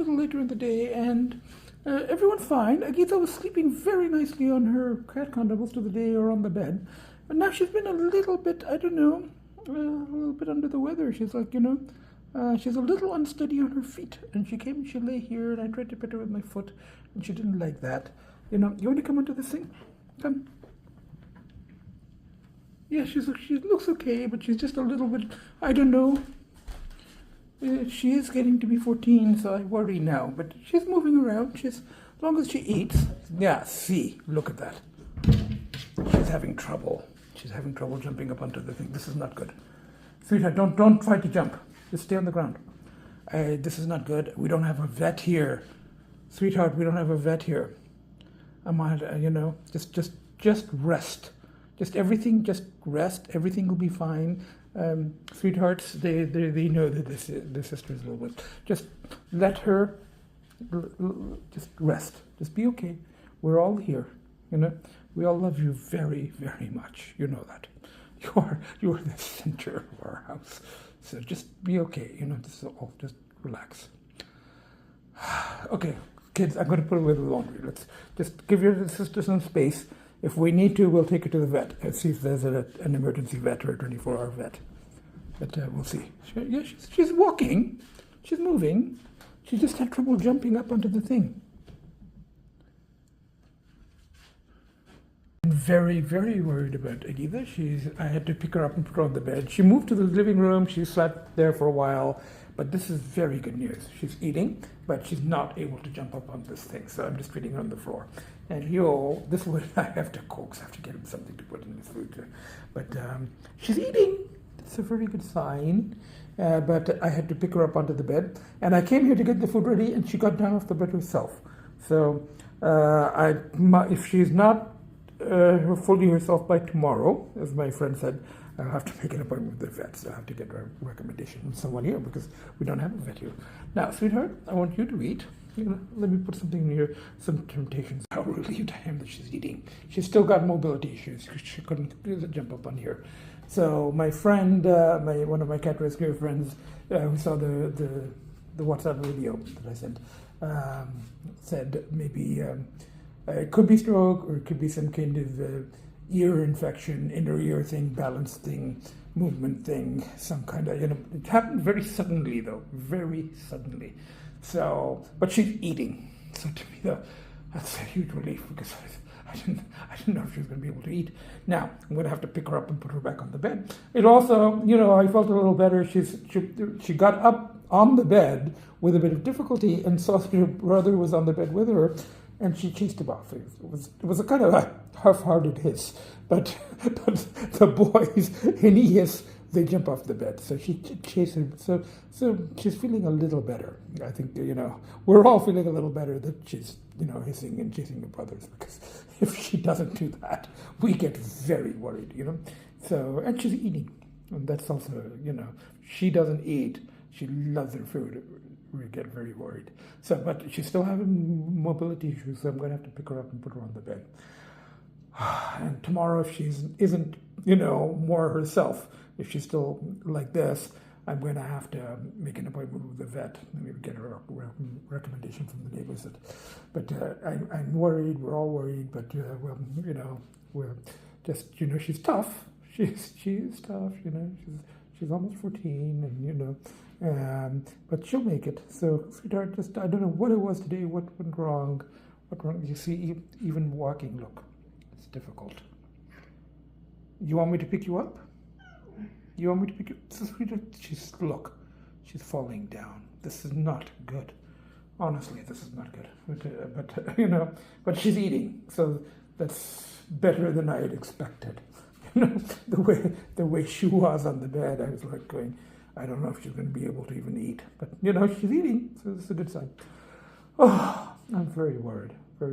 A little later in the day, and everyone's fine. Agita was sleeping very nicely on her cat condo most of the day or on the bed. But now she's been a little bit, I don't know, a little bit under the weather. She's like, she's a little unsteady on her feet. And she came and she lay here, and I tried to pet her with my foot, and she didn't like that. You want to come onto this thing? Come. Yeah, she looks okay, but she's just a little bit, I don't know. She is getting to be 14, so I worry now. But she's moving around. As long as she eats. Yeah, see, look at that. She's having trouble. She's having trouble jumping up onto the thing. This is not good. Sweetheart, don't try to jump. Just stay on the ground. This is not good. We don't have a vet here. Sweetheart, we don't have a vet here. Just rest. Just rest. Everything will be fine. Sweethearts, they know that the sisters will win. Just let her just rest. Just be okay. We're all here. We all love you very, very much. You know that. You're the center of our house. So just be okay. Just relax. Okay, kids, I'm going to put away the laundry. Let's just give your sister some space. If we need to, we'll take her to the vet and see if there's an emergency vet or a 24-hour vet. But we'll see. She's walking. She's moving. She just had trouble jumping up onto the thing. I'm very, very worried about Agita. I had to pick her up and put her on the bed. She moved to the living room. She slept there for a while. But this is very good news. She's eating, but she's not able to jump up on this thing. So I'm just feeding her on the floor. And this one I have to coax. I have to get him something to put in his food. But she's eating. That's a very good sign. But I had to pick her up onto the bed. And I came here to get the food ready, and she got down off the bed herself. So if she's not fully herself by tomorrow, as my friend said, I'll have to make an appointment with the vet. So I have to get a recommendation from someone here because we don't have a vet here. Now, sweetheart, I want you to eat. Let me put something in here, some temptations. How relieved I am that she's eating. She's still got mobility issues. She couldn't jump up on here. So my friend, one of my cat rescue friends, who saw the WhatsApp video that I sent, said maybe it could be stroke or it could be some kind of ear infection, inner ear thing, balance thing, movement thing, some kind of, it happened very suddenly though, very suddenly. So, but she's eating. So to me, that's a huge relief because I didn't know if she was going to be able to eat. Now, I'm going to have to pick her up and put her back on the bed. It also, I felt a little better. She got up on the bed with a bit of difficulty and saw that her brother was on the bed with her, and she chased him off. It was a kind of a half-hearted hiss, but the boys, in a hiss, they jump off the bed. So she chased him. So she's feeling a little better. I think, we're all feeling a little better that she's, hissing and chasing the brothers, because if she doesn't do that, we get very worried, So, and she's eating. And that's also, she doesn't eat. She loves her food. We get very worried. So, but she's still having mobility issues, so I'm going to have to pick her up and put her on the bed. And tomorrow, if she isn't, more herself, if she's still like this, I'm going to have to make an appointment with the vet. Maybe get her a recommendation from the neighbors. But I'm worried. We're all worried. But we're just, she's tough. She's tough. She's almost 14, and but she'll make it. So, sweetheart, I don't know what it was today. What went wrong? You see, even walking, look, it's difficult. You want me to pick you up? You want me to pick you up? Sweetheart, she's falling down. This is not good. Honestly, this is not good. But she's eating, so that's better than I had expected. The way she was on the bed, I was like going, I don't know if she's going to be able to even eat. But, she's eating, so it's a good sign. Oh, I'm very worried, but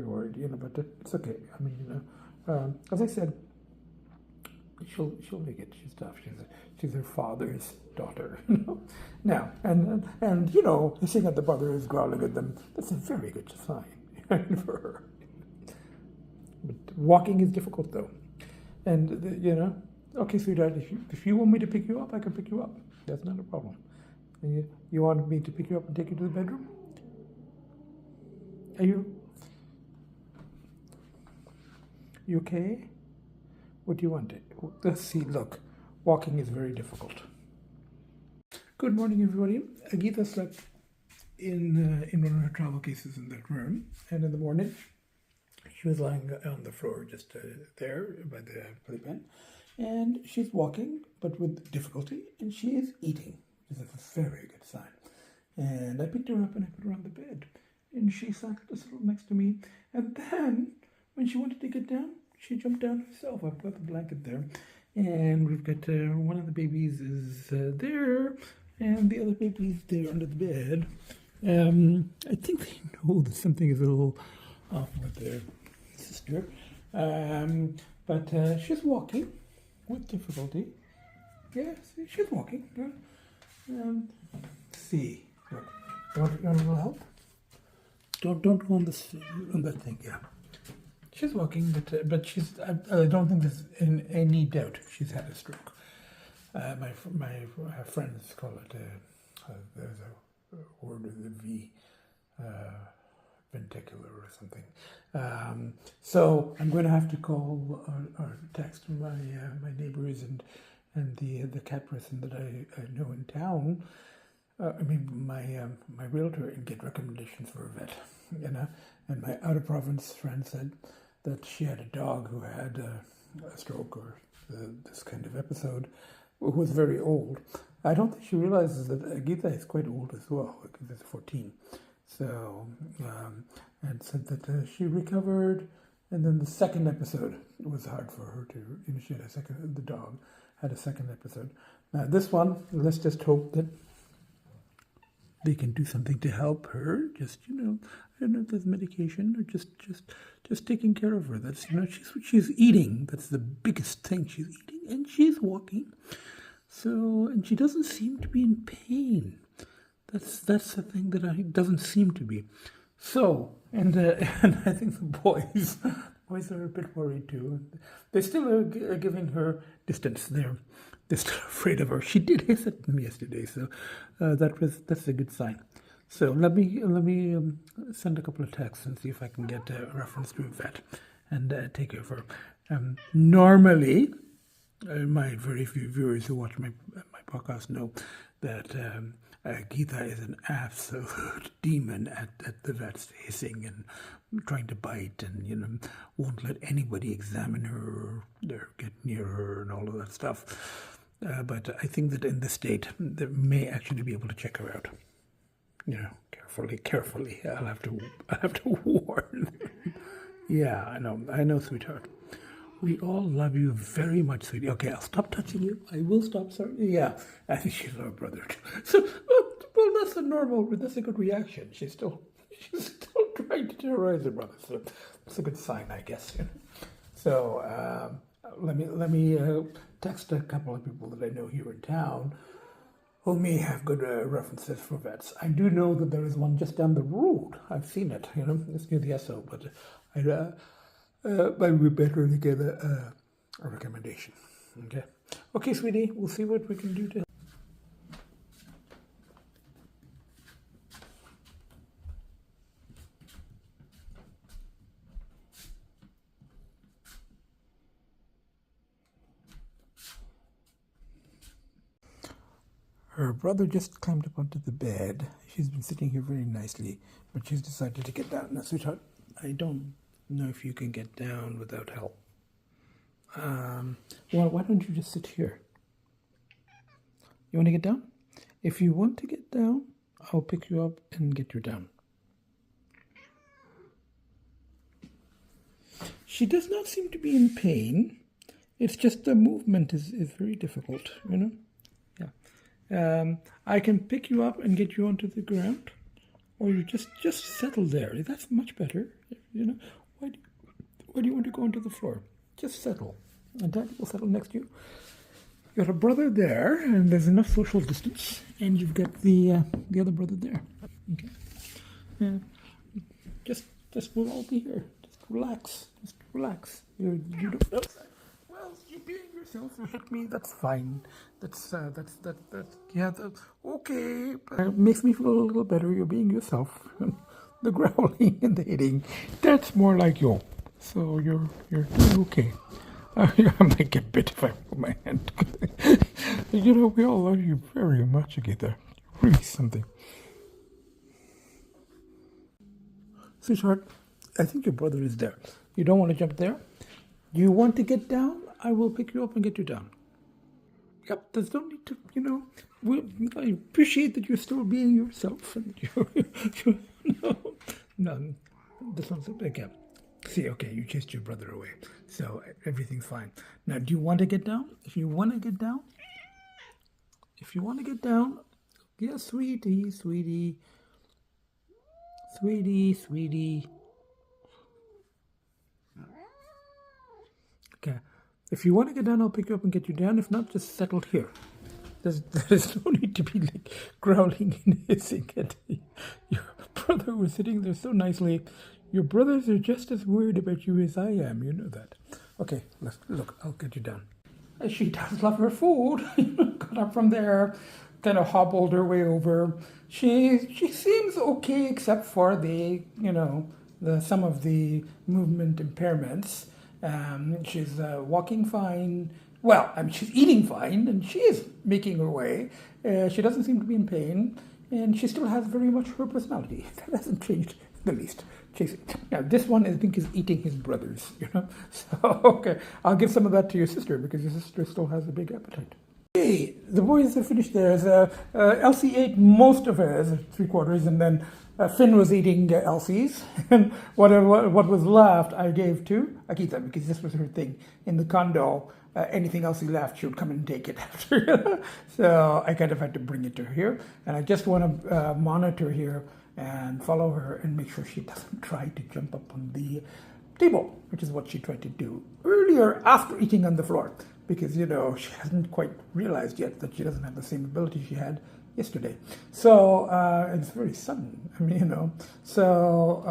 it's okay. I mean, as I said, she'll make it. She's tough. She's her father's daughter, Now, and hissing at the brothers, growling at them, that's a very good sign for her. But walking is difficult, though. And, okay, sweetheart, if you want me to pick you up, I can pick you up. That's not a problem. You want me to pick you up and take you to the bedroom? Are you okay? What do you want? Let's see. Look, walking is very difficult. Good morning, everybody. Agita slept in one of her travel cases in that room, and in the morning she was lying on the floor just there by the playpen, and she's walking but with difficulty, and she is eating, which is a very good sign. And I picked her up and I put her on the bed, and she sat just next to me, and then when she wanted to get down, she jumped down herself. I've got the blanket there, and we've got one of the babies is there, and the other baby's there under the bed. I think they know that something is a little off with their sister, but she's walking with difficulty. Yes, she's walking. Let's see. Look, you want a little help? Don't go on that thing. Yeah, she's walking, but she's. I don't think there's any doubt she's had a stroke. My friends call it. There's a word with a V, ventricular or something. So I'm going to have to call or text my neighbors and the cat person that I know in town. I mean my realtor, and get recommendations for a vet. And my out of province friend said that she had a dog who had a stroke or this kind of episode, who was very old. I don't think she realizes that Agita is quite old as well. Agita's 14. So, and said that she recovered, and then the second episode, it was hard for her to, she had the dog had a second episode. Now this one, let's just hope that they can do something to help her. Just, I don't know if there's medication or just taking care of her. That's, she's eating. That's the biggest thing. She's eating and she's walking. So, and she doesn't seem to be in pain. That's the thing that doesn't seem to be. So, and I think the boys are a bit worried too. They still are giving her distance. They're still afraid of her. She did hiss at them yesterday, so that's a good sign. So let me send a couple of texts and see if I can get a reference to a vet and take care of her. Normally, my very few viewers who watch my podcast know that Agita is an absolute demon at the vets, hissing and trying to bite, and won't let anybody examine her or get near her and all of that stuff. But I think that in this state, they may actually be able to check her out. Carefully. I'll have to warn. Yeah, I know, sweetheart. We all love you very much, sweetie. Okay, I'll stop touching you. I will stop. Sorry. Yeah, I think she's our brother too. So, well, that's a good reaction. She's still trying to terrorize her brother. So that's a good sign, I guess. So let me text a couple of people that I know here in town who may have good references for vets. I do know that there is one just down the road. I've seen it. It's near the SO, but might be better to get a recommendation. Okay, sweetie, we'll see what we can do to help. Her brother just climbed up onto the bed. She's been sitting here very nicely, but she's decided to get down. Now, sweetheart, I don't know if you can get down without help. Well, why don't you just sit here? You want to get down? If you want to get down, I'll pick you up and get you down. She does not seem to be in pain. It's just the movement is very difficult, Yeah. I can pick you up and get you onto the ground, or you just settle there. That's much better, Why do you want to go onto the floor? Just settle. And Daddy will settle next to you. You've got a brother there, and there's enough social distance, and you've got the other brother there. Okay. Just we'll all be here. Just relax. You don't. Well, you being yourself. You hit me. That's fine. That's yeah. Okay. Makes me feel a little better. You're being yourself. the growling and the hitting, that's more like you. So you're doing okay. I might get bit if I put my hand. You know, we all love you very much, Agita. Really something. Sweetheart, I think your brother is there. You don't want to jump there? Do you want to get down? I will pick you up and get you down. Yep, there's no need to, you know, I appreciate that you're still being yourself. And no, this one's okay. See, okay, you chased your brother away, so everything's fine. Now, do you want to get down? If you want to get down, yeah, sweetie. Okay, if you want to get down, I'll pick you up and get you down. If not, just settle here. There's no need to be like growling and hissing at your brother was sitting there so nicely. Your brothers are just as worried about you as I am. You know that. Okay, look, I'll get you down. She does love her food. Got up from there, kind of hobbled her way over. She seems okay except for the some of the movement impairments. She's walking fine. Well, I mean, she's eating fine, and she is making her way. She doesn't seem to be in pain, and she still has very much her personality. That hasn't changed the least. Now, this one, I think, is eating his brothers, you know? So, okay, I'll give some of that to your sister, because your sister still has a big appetite. Hey, the boys have finished theirs. Lcee ate most of hers, 3/4, and then Finn was eating Lcee's, and what was left I gave to Agita, because this was her thing. In the condo, anything else he left, she would come and take it after. So I kind of had to bring it to her here, and I just want to monitor here and follow her and make sure she doesn't try to jump up on the table, which is what she tried to do earlier after eating on the floor, because, you know, she hasn't quite realized yet that she doesn't have the same ability she had yesterday. So it's very sudden. I mean, you know, so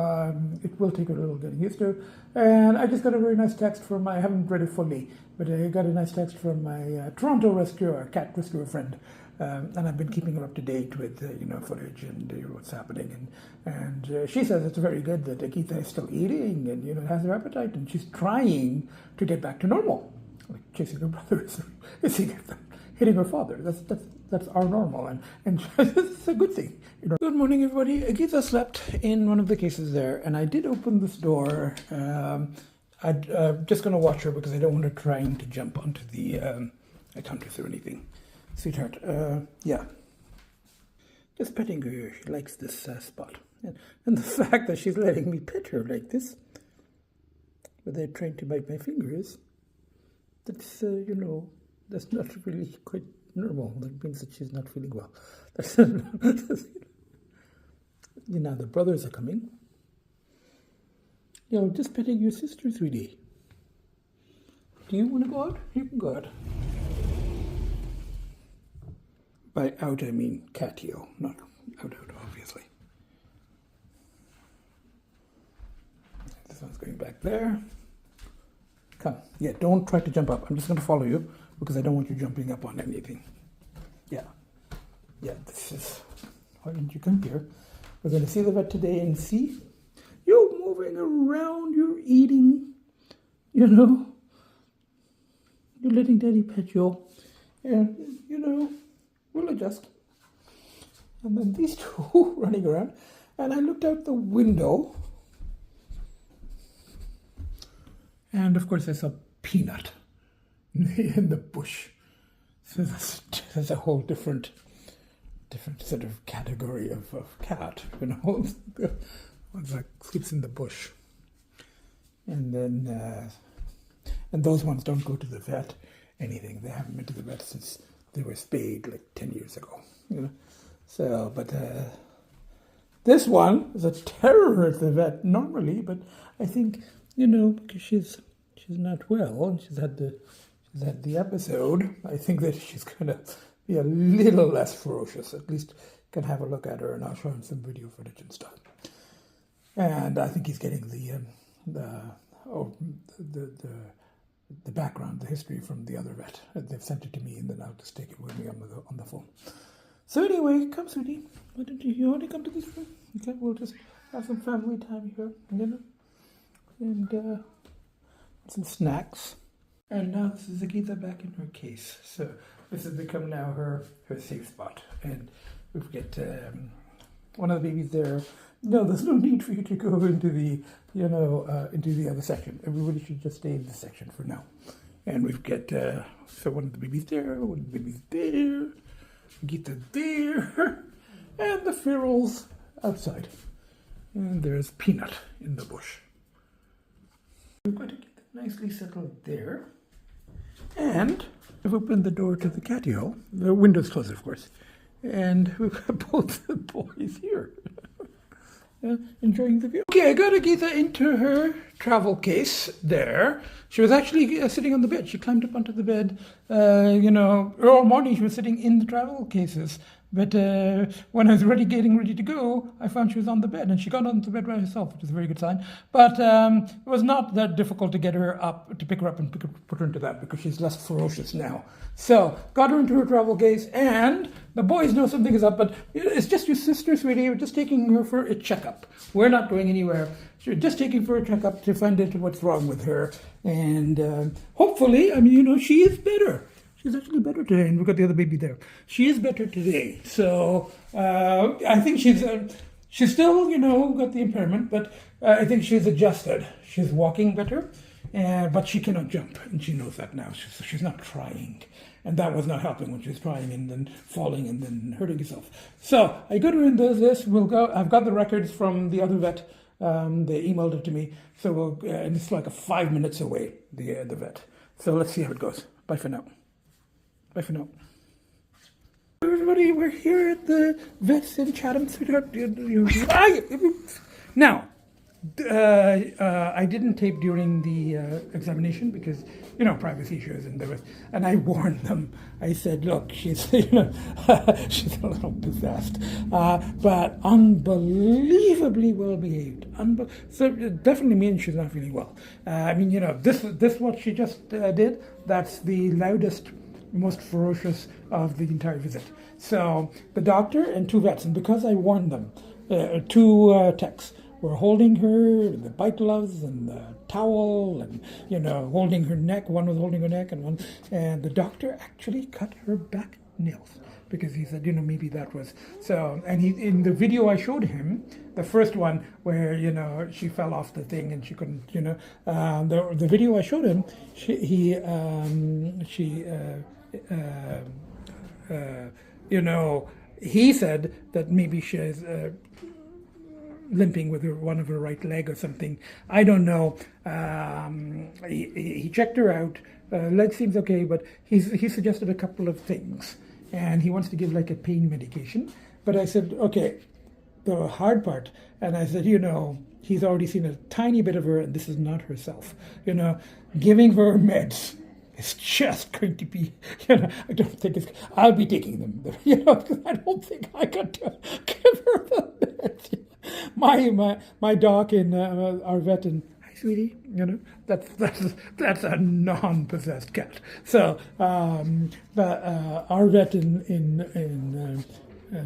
it will take her a little getting used to. And I just got a very nice text from I haven't read it fully, but I got a nice text from my Toronto cat rescuer friend. And I've been keeping her up to date with, footage and what's happening. And she says it's very good that Agita is still eating and, has her appetite. And she's trying to get back to normal. Like chasing her brother, hitting her father. That's our normal. And it's a good thing. Good morning, everybody. Agita slept in one of the cases there. And I did open this door. I'm just going to watch her because I don't want her trying to jump onto the counters or anything. Sweetheart, yeah. Just petting her. She likes this spot. And the fact that she's letting me pet her like this, without trying to bite my fingers, that's, that's not really quite normal. That means that she's not feeling well. The brothers are coming. Just petting your sister, sweetie. Do you want to go out? You can go out. By out, I mean Catio, not out, obviously. This one's going back there. Come. Yeah, don't try to jump up. I'm just going to follow you because I don't want you jumping up on anything. Yeah, this is... Why didn't you come here? We're going to see the vet today and see. You're moving around, you're eating, You're letting Daddy pet you. And, we'll adjust. And then these two running around. And I looked out the window. And of course I saw Peanut in the bush. So that's a whole different sort of category of cat, One's like sleeps in the bush. And then, and those ones don't go to the vet, anything. They haven't been to the vet since they were spayed like 10 years ago, So, but this one is a terror at the vet normally, but I think, because she's not well and she's had the episode, I think that she's going to be a little less ferocious. At least can have a look at her, and I'll show him some video footage and stuff. And I think he's getting the background, the history from the other vet. They've sent it to me, and then I'll just take it with me on the phone. So anyway, come, sweetie. You want to come to this room? Okay, we'll just have some family time here, you know, and some snacks. And now this is Agita back in her case. So this has become now her safe spot. And we've got one of the babies there. No, there's no need for you to go into the, into the other section. Everybody should just stay in this section for now. And we've got, so one of the babies there, one of the babies there, Agita there, and the ferals outside. And there's Peanut in the bush. We're going to get them nicely settled there. And I've opened the door to the Catio. The window's closed, of course. And we've got both the boys here. Enjoying the view. Okay, I got Agita into her travel case there. She was actually sitting on the bed. She climbed up onto the bed. All morning she was sitting in the travel cases. But when I was getting ready to go, I found she was on the bed, and she got on the bed by herself, which is a very good sign. But it was not that difficult to get her up, to pick her up and put her into that, because she's less ferocious now. So got her into her travel case, and the boys know something is up, but it's just your sister, sweetie. We're just taking her for a checkup. We're not going anywhere. We're just taking for a checkup to find out what's wrong with her. And hopefully, she is better. She's actually better today, and we've got the other baby there. She is better today. So I think she's still, got the impairment, but I think she's adjusted. She's walking better, but she cannot jump, and she knows that now. She's not trying, and that was not helping when she was trying and then falling and then hurting herself. So I got her in this. We'll go. I've got the records from the other vet. They emailed it to me, so and it's like 5 minutes away, the vet. So let's see how it goes. Bye for now. Bye for now. Everybody, we're here at the vets in Chatham, sweetheart. Now, I didn't tape during the examination because, privacy issues, and I warned them. I said, look, she's, she's a little possessed, but unbelievably well behaved. So it definitely means she's not feeling well. This what she just did. That's the loudest, most ferocious of the entire visit. So the doctor and 2 vets, and because I warned them, 2 techs were holding her, the bite gloves and the towel, and holding her neck. One was holding her neck, and the doctor actually cut her back nails because he said, maybe that was so. And he, in the video I showed him, the first one where she fell off the thing and she couldn't, the video I showed him, he said that maybe she's limping with one of her right leg or something. I don't know. He checked her out. Leg seems okay, but he suggested a couple of things, and he wants to give like a pain medication. But I said, okay, the hard part, and I said, he's already seen a tiny bit of her, and this is not herself. Giving her meds. It's just going to be, I don't think I'll be taking them, because I don't think I could give her the meds. My doc and our vet, and hi, sweetie, that's a non-possessed cat. So, our vet in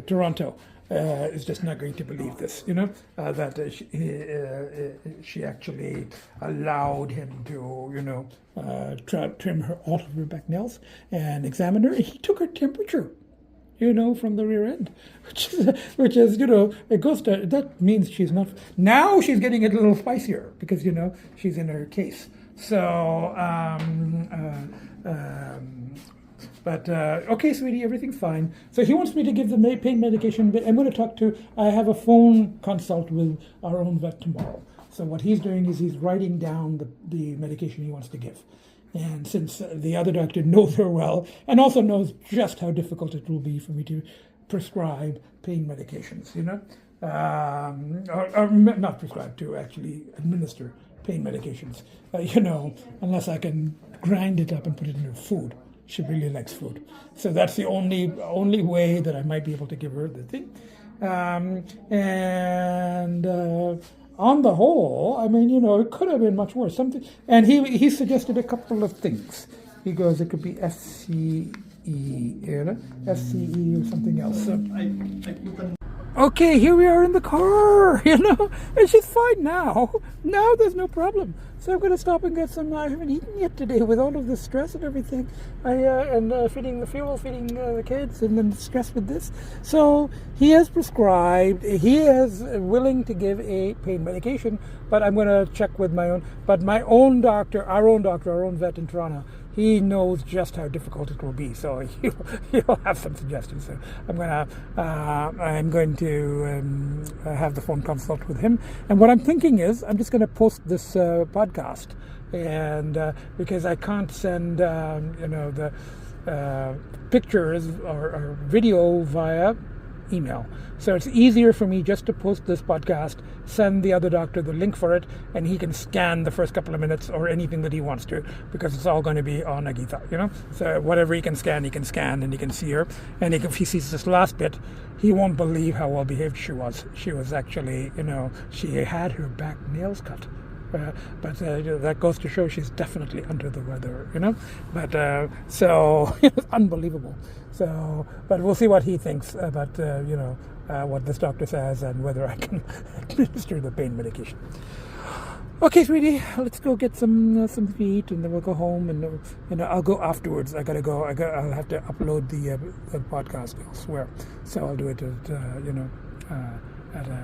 Toronto is just not going to believe this, that she actually allowed him to, trim all of her back nails and examine her. He took her temperature, from the rear end, which is, it goes to, that means she's not, now she's getting a little spicier because, she's in her case. So, okay, sweetie, everything's fine. So he wants me to give the pain medication, but I'm going to I have a phone consult with our own vet tomorrow. So what he's doing is he's writing down the medication he wants to give. And since the other doctor knows her well, and also knows just how difficult it will be for me to prescribe pain medications, or not prescribe, to actually administer pain medications, unless I can grind it up and put it in her food. She really likes food. So that's the only way that I might be able to give her the thing. On the whole, it could have been much worse. And he suggested a couple of things. He goes, it could be FCE, FCE or something else. So Okay, here we are in the car, and she's fine now. Now there's no problem. So I'm going to stop and get some. I haven't eaten yet today with all of the stress and everything. Feeding the fuel, feeding the kids, and then stress with this. So he has prescribed, he is willing to give a pain medication, but I'm going to check with my own doctor, our own vet in Toronto. He knows just how difficult it will be, so he'll have some suggestions. So I'm going to have the phone consult with him. And what I'm thinking is, I'm just going to post this podcast, and because I can't send the pictures or video via email. So it's easier for me just to post this podcast, send the other doctor the link for it, and he can scan the first couple of minutes or anything that he wants to, because it's all going to be on Agita, So whatever he can scan, and he can see her. And if he sees this last bit, he won't believe how well behaved she was. She was actually, she had her back nails cut. But that goes to show she's definitely under the weather, But so it's unbelievable. So, but we'll see what he thinks about, what this doctor says and whether I can administer the pain medication. Okay, sweetie, let's go get some to eat, and then we'll go home, and I'll go afterwards. I'll have to upload the podcast elsewhere, so I'll do it at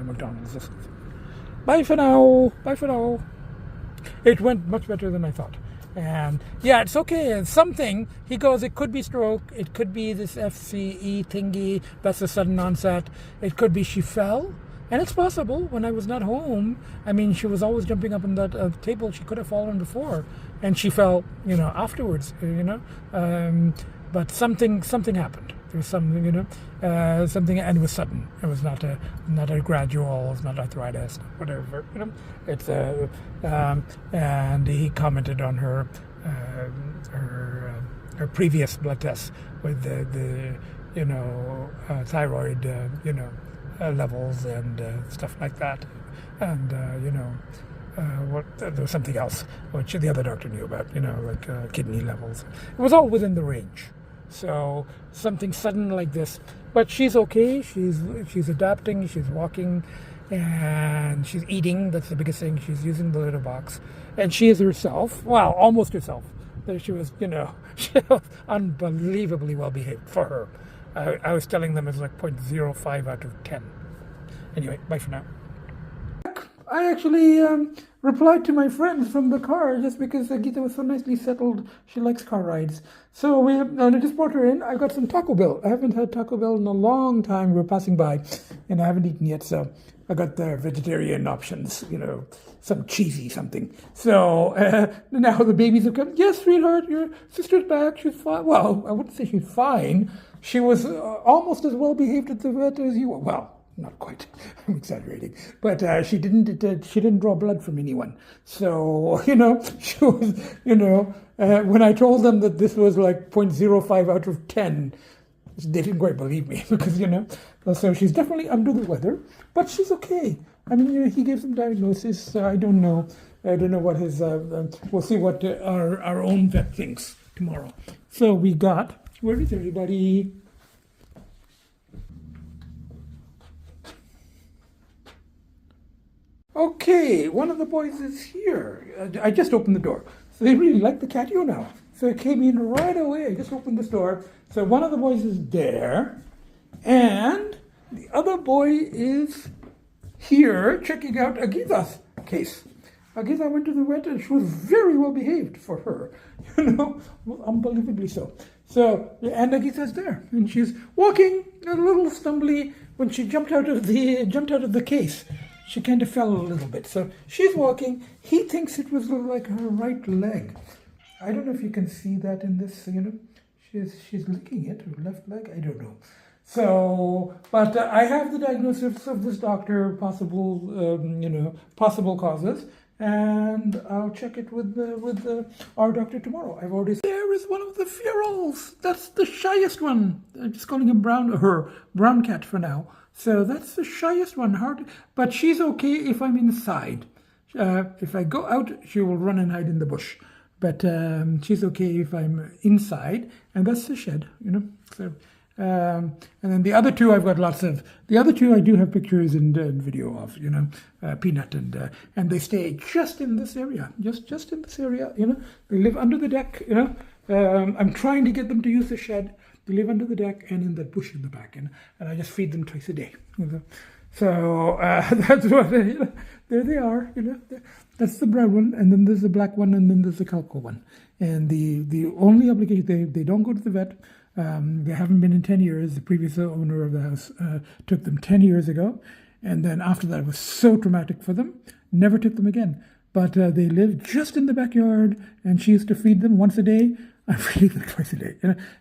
McDonald's. Bye for now. It went much better than I thought. And yeah, it's okay. And something, he goes, it could be stroke. It could be this FCE thingy. That's a sudden onset. It could be she fell. And it's possible when I was not home. I mean, she was always jumping up on that table. She could have fallen before. And she fell, afterwards, But something happened. There was something, something, and it was sudden. It was not a gradual. It's not arthritis, whatever. It's and he commented on her previous blood tests with the thyroid levels and stuff like that, and there was something else which the other doctor knew about, like kidney levels. It was all within the range. So something sudden like this, but she's okay. She's adapting. She's walking, and she's eating. That's the biggest thing. She's using the litter box, and she is herself. Well, almost herself. She was, she was unbelievably well behaved for her. I was telling them it's like 0.05 out of 10. Anyway, bye for now. I actually replied to my friends from the car just because Agita was so nicely settled. She likes car rides. So I just brought her in. I got some Taco Bell. I haven't had Taco Bell in a long time. We're passing by, and I haven't eaten yet. So I got the vegetarian options, some cheesy something. So now the babies have come. Yes, sweetheart, your sister's back. She's fine. Well, I wouldn't say she's fine. She was almost as well behaved at the vet as you were. Well, not quite. I'm exaggerating, but she didn't draw blood from anyone. So she was when I told them that this was like 0.05 out of 10, they didn't quite believe me because so she's definitely under the weather, but she's okay. I mean, he gave some diagnosis. So I don't know what his. We'll see what our own vet thinks tomorrow. So we got. Where is everybody? Okay, one of the boys is here. I just opened the door. So they really like the Catio now. So it came in right away. I just opened this door. So one of the boys is there. And the other boy is here checking out Agita's case. Agita went to the vet and she was very well behaved for her. Unbelievably so. So, and Agita's there. And she's walking a little stumbly when she jumped out of the case. She kind of fell a little bit. So she's walking. He thinks it was like her right leg. I don't know if you can see that in this, she's licking it, her left leg. I don't know. So, but I have the diagnosis of this doctor, possible causes, and I'll check it with our doctor tomorrow. I've already. There is one of the ferals. That's the shyest one. I'm just calling him her brown cat for now. So that's the shyest one, but she's okay if I'm inside. If I go out, she will run and hide in the bush. But she's okay if I'm inside, and that's the shed, So And then the other two, I've got lots of. The other two, I do have pictures and video of. Peanut and they stay just in this area, just in this area. They live under the deck. I'm trying to get them to use the shed. They live under the deck and in that bush in the back, and I just feed them twice a day. So that's what there they are. That's the brown one, and then there's the black one, and then there's the calico one. And the only obligation, they don't go to the vet. They haven't been in 10 years. The previous owner of the house took them 10 years ago. And then after that, it was so traumatic for them. Never took them again. But they live just in the backyard, and she used to feed them once a day. I'm feeding them twice a day.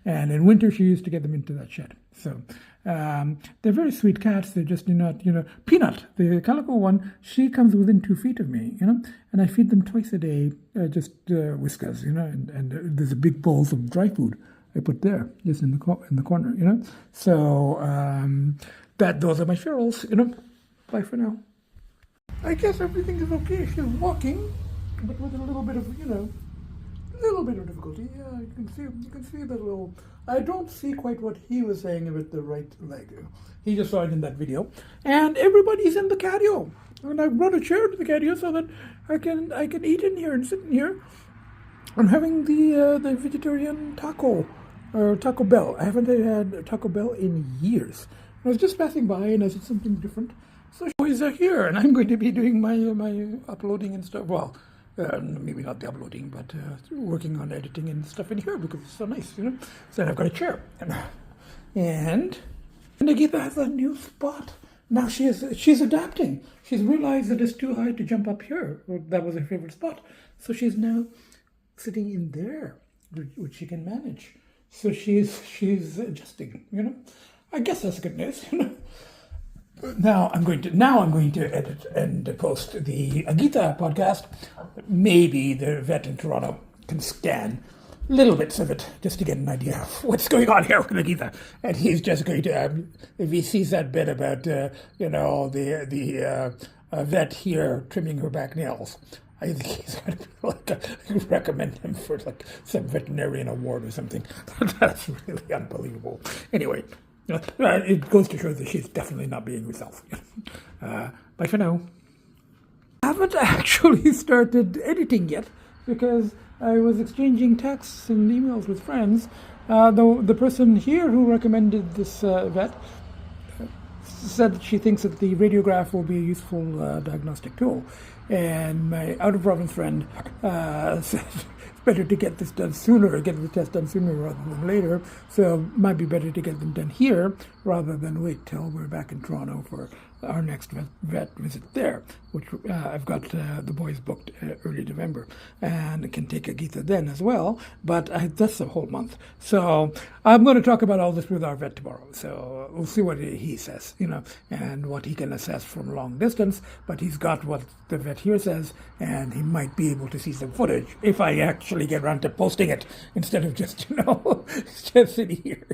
And in winter, she used to get them into that shed. So they're very sweet cats. They're just not, Peanut, the calico one, she comes within 2 feet of me, and I feed them twice a day, just Whiskas, and there's a big bowl of dry food I put there, just in the corner, So those are my ferals, Bye for now. I guess everything is okay. She's walking, but with a little bit of, little bit of difficulty. Yeah, you can see the little. I don't see quite what he was saying with the right leg. He just saw it in that video. And everybody's in the Catio, and I brought a chair to the Catio so that I can eat in here and sit in here. I'm having the vegetarian taco or Taco Bell. I haven't had Taco Bell in years. I was just passing by and I said something different. So boys are here, and I'm going to be doing my uploading and stuff. Well, maybe not the uploading, but working on editing and stuff in here because it's so nice, So I've got a chair, and Agita has a new spot. Now she's adapting. She's realized that it's too high to jump up here. That was her favorite spot, so she's now sitting in there, which she can manage. So she's adjusting, I guess that's good news, Now I'm going to edit and post the Agita podcast. Maybe the vet in Toronto can scan little bits of it just to get an idea of what's going on here with Agita. And he's just going to, if he sees that bit about, the vet here trimming her back nails, I think he's going to be recommend him for some veterinarian award or something. That's really unbelievable. Anyway. It goes to show that she's definitely not being herself. Bye for now. I haven't actually started editing yet because I was exchanging texts and emails with friends. The person here who recommended this vet said that she thinks that the radiograph will be a useful diagnostic tool. And my out-of-province friend said it's better to get this done sooner, get the test done sooner rather than later. So it might be better to get them done here rather than wait till we're back in Toronto for our next vet visit there, which I've got the boys booked early November, and can take Agita then as well, but that's a whole month. So I'm going to talk about all this with our vet tomorrow, so we'll see what he says, and what he can assess from long distance, but he's got what the vet here says, and he might be able to see some footage if I actually get around to posting it instead of just, just sitting here.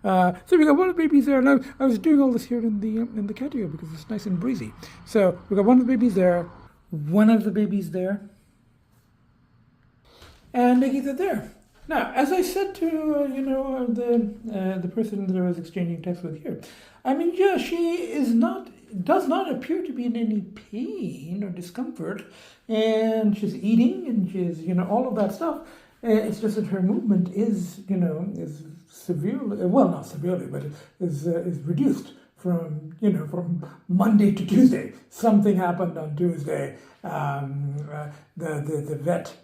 So we got one of the babies there, and I was doing all this here in the Catio because it's nice and breezy. So we got one of the babies there, and Agita there. Now, as I said to the person that I was exchanging texts with here, she does not appear to be in any pain or discomfort, and she's eating and she's all of that stuff. It's just that her movement is severely, well, not severely, but is reduced from Monday to Tuesday. Something happened on Tuesday. The vet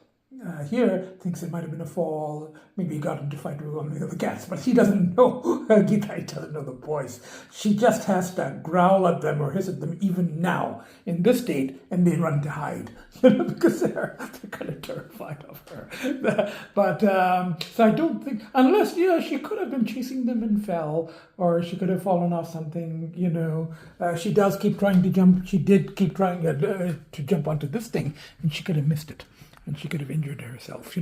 here thinks it might have been a fall. Maybe he got into a fight with one of the other cats, but he doesn't know. Agita doesn't know the boys. She just has to growl at them or hiss at them even now in this state, and they run to hide, because they're kind of terrified of her. But so I don't think, unless she could have been chasing them and fell, or she could have fallen off something. She does keep trying to jump. She did keep trying to jump onto this thing, and she could have missed it. And she could have injured herself,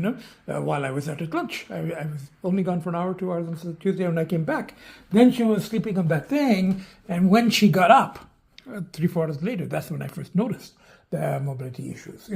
while I was out at lunch. I was only gone for an hour, 2 hours on Tuesday when I came back. Then she was sleeping on that thing, and when she got up, 3-4 hours later, that's when I first noticed the mobility issues,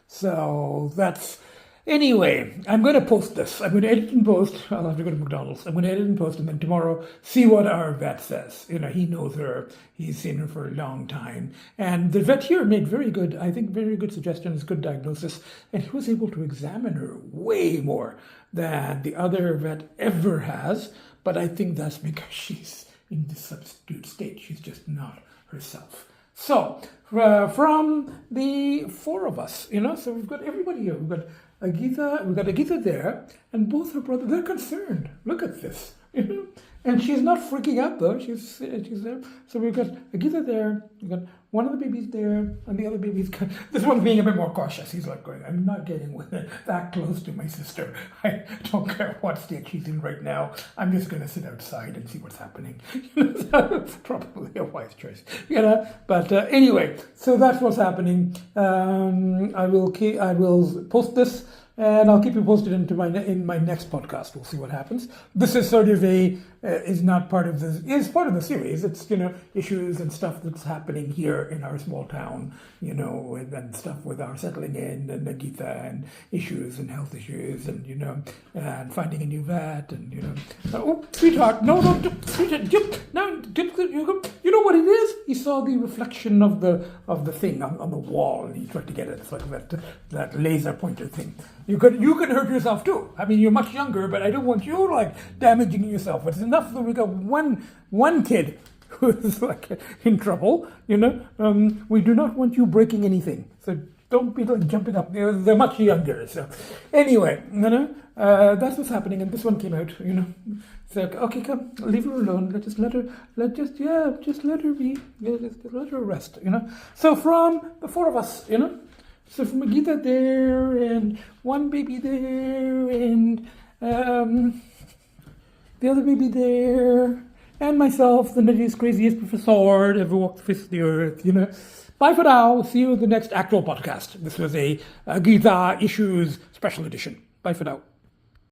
So that's Anyway, I'm going to post this. I'm going to edit and post. I'll have to go to McDonald's. I'm going to edit and post, and then tomorrow see what our vet says. He knows her. He's seen her for a long time. And the vet here made very good suggestions, good diagnosis. And he was able to examine her way more than the other vet ever has. But I think that's because she's in this substitute state. She's just not herself. So, from the four of us, so we've got everybody here. We've got Agita there, and both her brothers, they're concerned. Look at this, And she's not freaking out though. She's there. So we've got Agita there. We've got one of the babies there, and the other baby's this one's being a bit more cautious. He's like going, I'm not getting that close to my sister. I don't care what state she's in right now. I'm just going to sit outside and see what's happening. That's probably a wise choice. But anyway, so that's what's happening. I will post this. And I'll keep you posted in my next podcast. We'll see what happens. This is sort of is part of the series. It's issues and stuff that's happening here in our small town. And stuff with our settling in and Agita and issues and health issues and and finding a new vet and oh sweetheart, no sweetheart, no, you know what it is? He saw the reflection of the thing on the wall and he tried to get it. It's like that laser pointer thing. You can hurt yourself too. I mean, you're much younger, but I don't want you damaging yourself. It's enough that we got one kid who's in trouble. We do not want you breaking anything. So don't be jumping up. They're much younger. So anyway, that's what's happening. And this one came out. It's like, okay, come, leave her alone. Just let her be. Yeah, just let her rest. So from the four of us, So from Agita there, and one baby there, and the other baby there, and myself, the nuttiest, craziest professor ever walked the face of the earth, Bye for now. See you in the next actual podcast. This was a Agita Issues special edition. Bye for now.